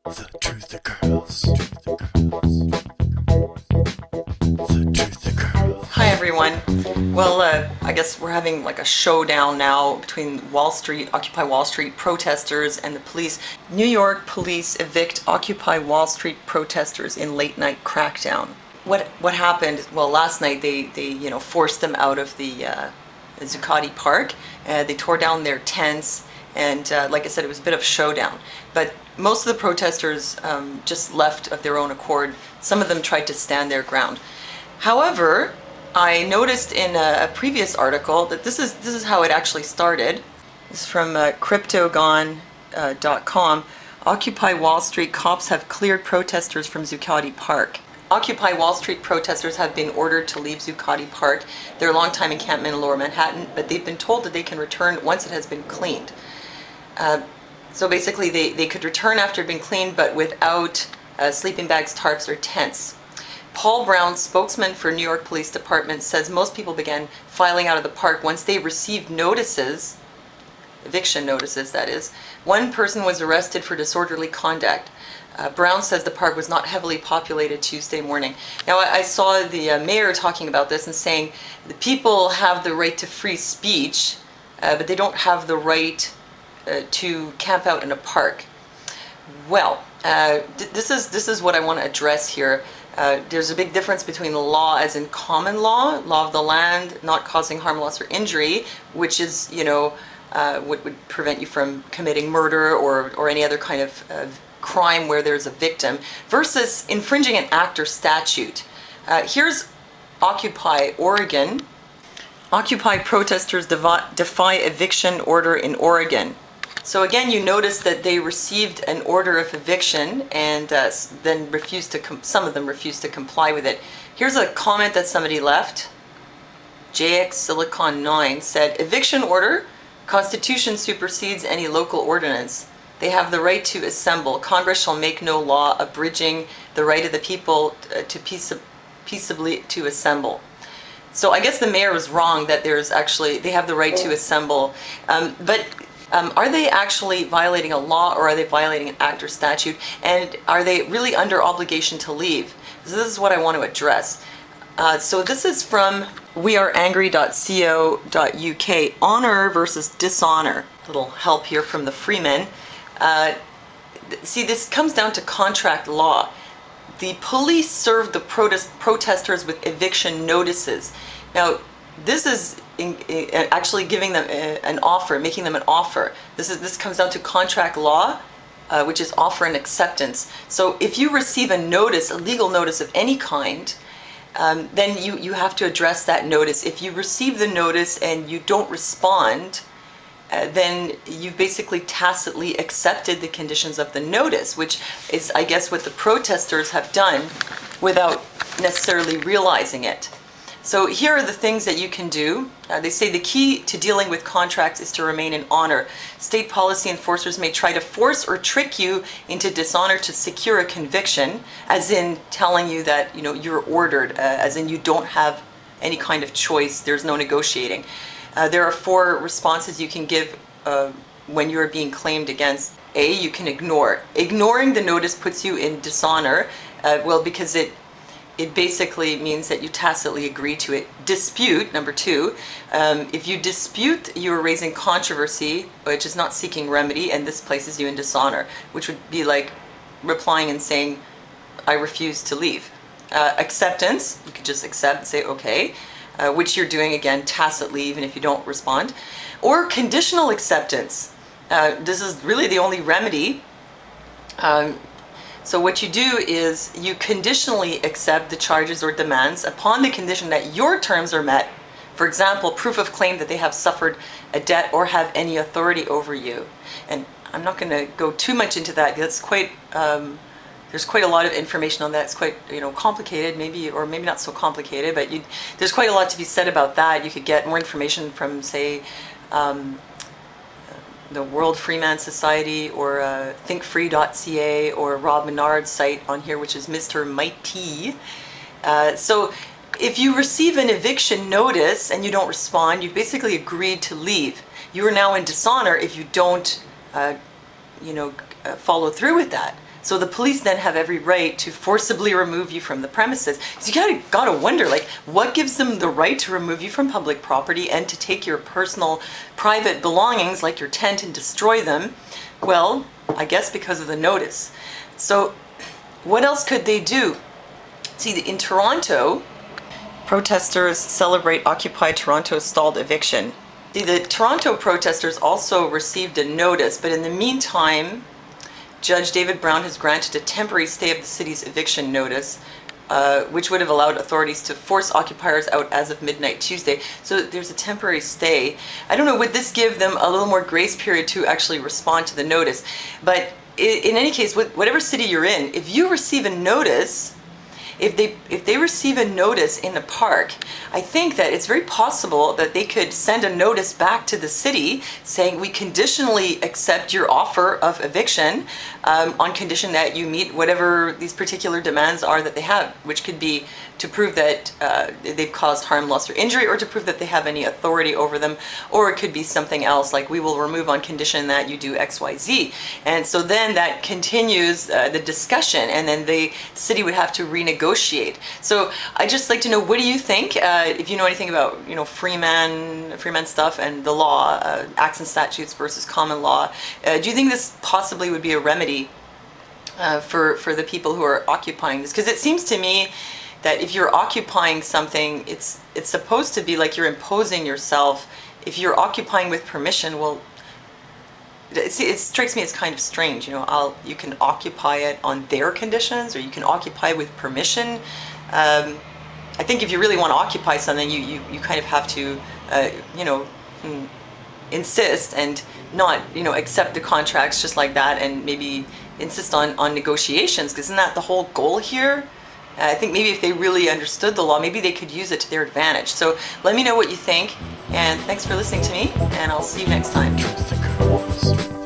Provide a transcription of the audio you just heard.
The truth occurs. The truth occurs. Hi everyone. Well, I guess we're having like a showdown now between Occupy Wall Street protesters and the police. New York police evict Occupy Wall Street protesters in late night crackdown. What happened? Well, last night they forced them out of the Zuccotti Park. They tore down their tents. And like I said, it was a bit of a showdown. But most of the protesters just left of their own accord. Some of them tried to stand their ground. However, I noticed in a previous article that this is how it actually started. This is from cryptogon.com. Occupy Wall Street cops have cleared protesters from Zuccotti Park. Occupy Wall Street protesters have been ordered to leave Zuccotti Park, their longtime encampment in Lower Manhattan, but they've been told that they can return once it has been cleaned. So basically they could return after it had been cleaned, but without sleeping bags, tarps, or tents. Paul Brown, spokesman for New York Police Department, says most people began filing out of the park once they received notices, eviction notices that is. One person was arrested for disorderly conduct. Brown says the park was not heavily populated Tuesday morning. Now I saw the mayor talking about this and saying the people have the right to free speech, but they don't have the right to camp out in a park. Well, this is what I want to address here. There's a big difference between law as in common law of the land, not causing harm, loss, or injury, which is, would prevent you from committing murder or any other kind of crime where there's a victim, versus infringing an act or statute. Here's Occupy Oregon. Occupy protesters defy eviction order in Oregon. So again, you notice that they received an order of eviction and then some of them refused to comply with it. Here's a comment that somebody left. JX Silicon 9 said, eviction order, Constitution supersedes any local ordinance. They have the right to assemble. Congress shall make no law abridging the right of the people to peaceably to assemble. So I guess the mayor was wrong that they have the right to assemble. But are they actually violating a law, or are they violating an act or statute? And are they really under obligation to leave? So this is what I want to address. So this is from weareangry.co.uk. Honor versus dishonor. Little help here from the Freeman. See, this comes down to contract law. The police served the protesters with eviction notices. Now, this is actually giving them an offer, making them an offer. This comes down to contract law, which is offer and acceptance. So if you receive a notice, a legal notice of any kind, then you have to address that notice. If you receive the notice and you don't respond, then you've basically tacitly accepted the conditions of the notice, which is, I guess, what the protesters have done without necessarily realizing it. So here are the things that you can do. They say the key to dealing with contracts is to remain in honor. State policy enforcers may try to force or trick you into dishonor to secure a conviction, as in telling you that you're ordered, as in you don't have any kind of choice. There's no negotiating. There are 4 responses you can give when you're being claimed against. A, you can ignore. Ignoring the notice puts you in dishonor, because it basically means that you tacitly agree to it. Dispute, number 2. If you dispute, you're raising controversy, which is not seeking remedy, and this places you in dishonor, which would be like replying and saying, I refuse to leave. Acceptance, you could just accept and say, okay, which you're doing, again, tacitly, even if you don't respond. Or conditional acceptance. This is really the only remedy. So what you do is you conditionally accept the charges or demands upon the condition that your terms are met. For example, proof of claim that they have suffered a debt or have any authority over you. And I'm not going to go too much into that. That's quite, there's quite a lot of information on that. It's quite, complicated, maybe, or maybe not so complicated, but there's quite a lot to be said about that. You could get more information from, say, the World Freeman Society, or thinkfree.ca, or Rob Menard's site on here, which is Mr. Mighty. So if you receive an eviction notice and you don't respond, you've basically agreed to leave. You are now in dishonor if you don't follow through with that. So the police then have every right to forcibly remove you from the premises. So you gotta wonder, like, what gives them the right to remove you from public property and to take your personal, private belongings, like your tent, and destroy them? Well, I guess because of the notice. So what else could they do? See, in Toronto, protesters celebrate Occupy Toronto's stalled eviction. See, the Toronto protesters also received a notice, but in the meantime, Judge David Brown has granted a temporary stay of the city's eviction notice, which would have allowed authorities to force occupiers out as of midnight Tuesday. So there's a temporary stay. I don't know, would this give them a little more grace period to actually respond to the notice? But in any case, whatever city you're in, if you receive a notice, if they receive a notice in the park, I think that it's very possible that they could send a notice back to the city saying, we conditionally accept your offer of eviction on condition that you meet whatever these particular demands are that they have, which could be to prove that they've caused harm, loss, or injury, or to prove that they have any authority over them, or it could be something else, like we will remove on condition that you do X, Y, Z. And so then that continues the discussion, and then the city would have to renegotiate. So I'd just like to know, what do you think? If you know anything about, freeman stuff and the law, acts and statutes versus common law, do you think this possibly would be a remedy for the people who are occupying this? Because it seems to me that if you're occupying something, it's supposed to be like you're imposing yourself. If you're occupying with permission, well, it strikes me as kind of strange. You can occupy it on their conditions, or you can occupy with permission. I think if you really want to occupy something, you kind of have to, insist and not, accept the contracts just like that, and maybe insist on negotiations, because isn't that the whole goal here? I think maybe if they really understood the law, maybe they could use it to their advantage. So let me know what you think, and thanks for listening to me, and I'll see you next time. Truth the girls.